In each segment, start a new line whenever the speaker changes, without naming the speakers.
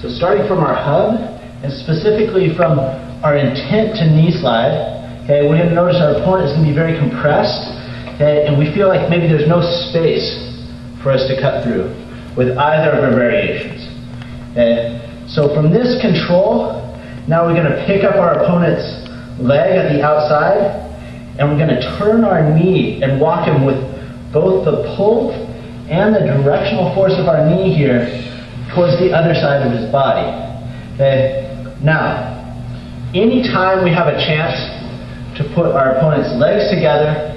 So starting from our hub, and specifically from our intent to knee slide, okay, we're going to notice our opponent is going to be very compressed, okay, and we feel like maybe there's no space for us to cut through with either of our variations. Okay. So from this control, now we're going to pick up our opponent's leg at the outside, and we're going to turn our knee and walk him with both the pull and the directional force of our knee here towards the other side of his body. Okay. Now, anytime we have a chance to put our opponent's legs together,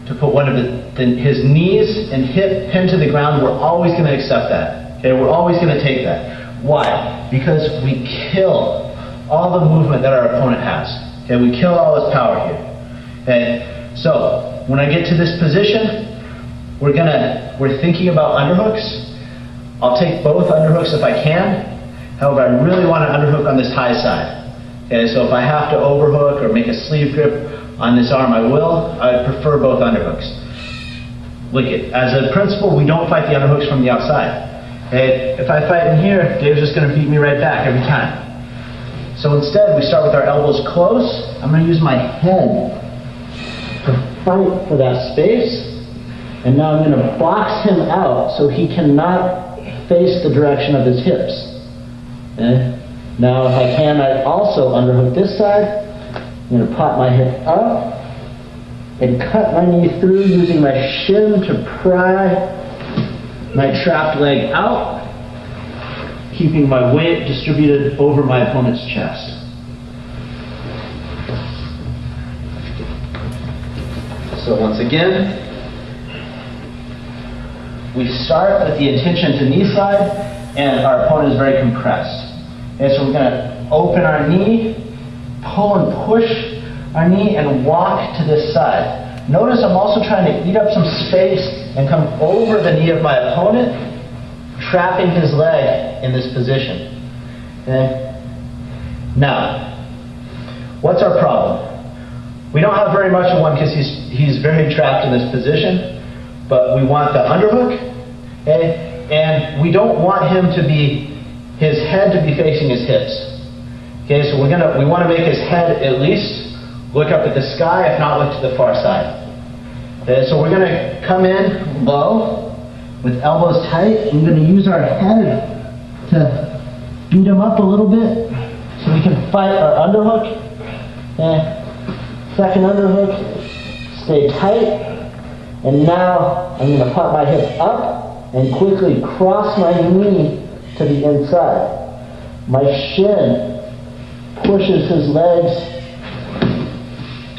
to put one of his knees and hip pinned to the ground, we're always going to accept that. Okay, we're always going to take that. Why? Because we kill all the movement that our opponent has. Okay, we kill all his power here. Okay, so when I get to this position, we're thinking about underhooks. I'll take both underhooks if I can. However, I really want to underhook on this high side. Okay, so if I have to overhook or make a sleeve grip on this arm, I will. I prefer both underhooks. Look, as a principle, we don't fight the underhooks from the outside. Okay? If I fight in here, Dave's just going to beat me right back every time. So instead, we start with our elbows close. I'm going to use my head to fight for that space. And now I'm going to box him out so he cannot face the direction of his hips. Okay? Now if I can, I also underhook this side. I'm going to pop my hip up and cut my knee through using my shin to pry my trapped leg out, keeping my weight distributed over my opponent's chest. So once again, we start with the intention to knee slide, and our opponent is very compressed. Okay, so we're going to open our knee, pull and push our knee, and walk to this side. Notice I'm also trying to eat up some space and come over the knee of my opponent, trapping his leg in this position. Okay? Now, what's our problem? We don't have very much of one because he's very trapped in this position, but we want the underhook, okay? And we don't want his head to be facing his hips. Okay, so we want to make his head at least look up at the sky, if not look to the far side. Okay, so we're going to come in low with elbows tight. I'm going to use our head to beat him up a little bit so we can fight our underhook. Okay. Second underhook, stay tight. And now I'm going to pop my hip up and quickly cross my knee to the inside. My shin pushes his legs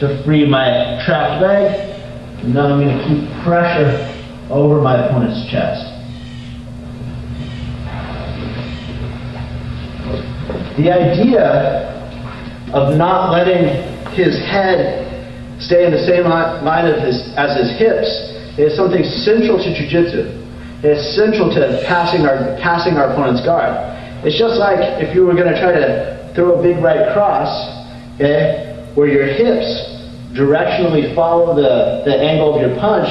to free my trapped leg. And now I'm going to keep pressure over my opponent's chest. The idea of not letting his head stay in the same line as his hips is something central to jiu-jitsu. It's central to passing our opponent's guard. It's just like if you were going to try to throw a big right cross, okay, where your hips directionally follow the angle of your punch,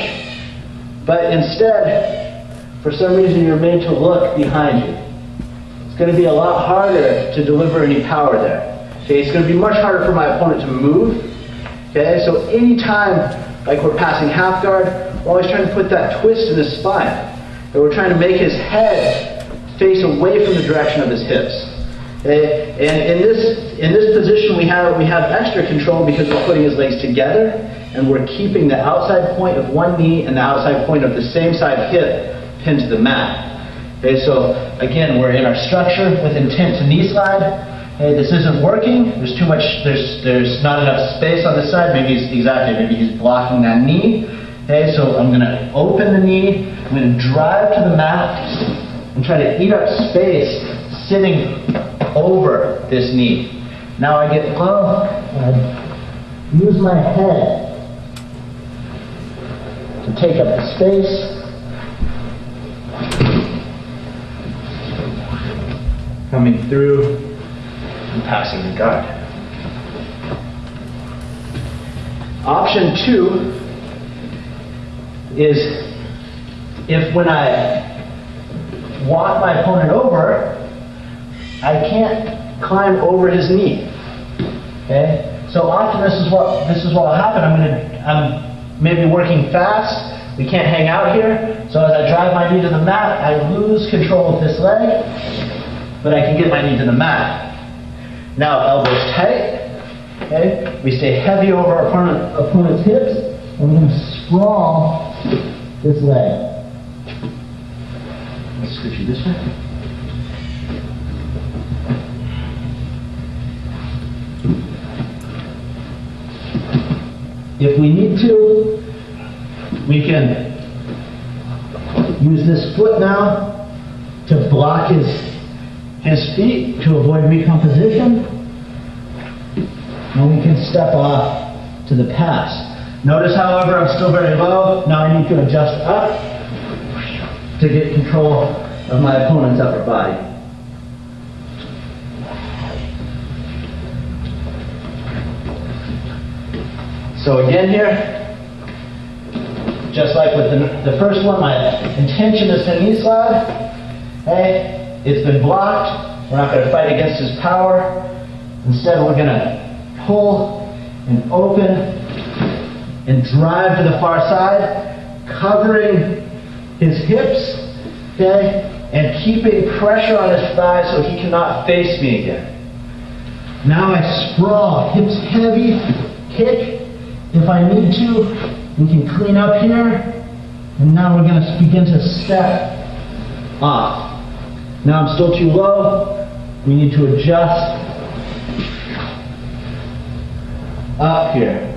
but instead, for some reason, you're made to look behind you. It's going to be a lot harder to deliver any power there. Okay, it's going to be much harder for my opponent to move. Okay, so anytime, like we're passing half guard, we're always trying to put that twist in his spine. And we're trying to make his head face away from the direction of his hips. Okay, and in this position, we have extra control because we're putting his legs together, and we're keeping the outside point of one knee and the outside point of the same side hip pinned to the mat. Okay, so again, we're in our structure with intent to knee slide. Hey, this isn't working. There's too much. There's not enough space on this side. Maybe he's blocking that knee. Okay, so I'm going to open the knee. I'm going to drive to the mat and try to eat up space sitting over this knee. Now I get low and I use my head to take up the space. Coming through and passing the guard. Option 2 is if when I walk my opponent over, I can't climb over his knee. Okay? So often this is what will happen. I'm maybe working fast. We can't hang out here. So as I drive my knee to the mat, I lose control of this leg, but I can get my knee to the mat. Now elbows tight. Okay? We stay heavy over our opponent's hips, and we're going to sprawl this leg. Let's scooch you this way. If we need to, we can use this foot now to block his feet to avoid recomposition. And we can step off to the pass. Notice, however, I'm still very low. Now I need to adjust up to get control of my opponent's upper body. So again here, just like with the first one, my intention is to knee slide. Okay, it's been blocked. We're not going to fight against his power. Instead, we're going to pull and open and drive to the far side, covering his hips, okay, and keeping pressure on his thighs so he cannot face me again. Now I sprawl, hips heavy, kick. If I need to, we can clean up here, and now we're going to begin to step off. Now I'm still too low. We need to adjust up here.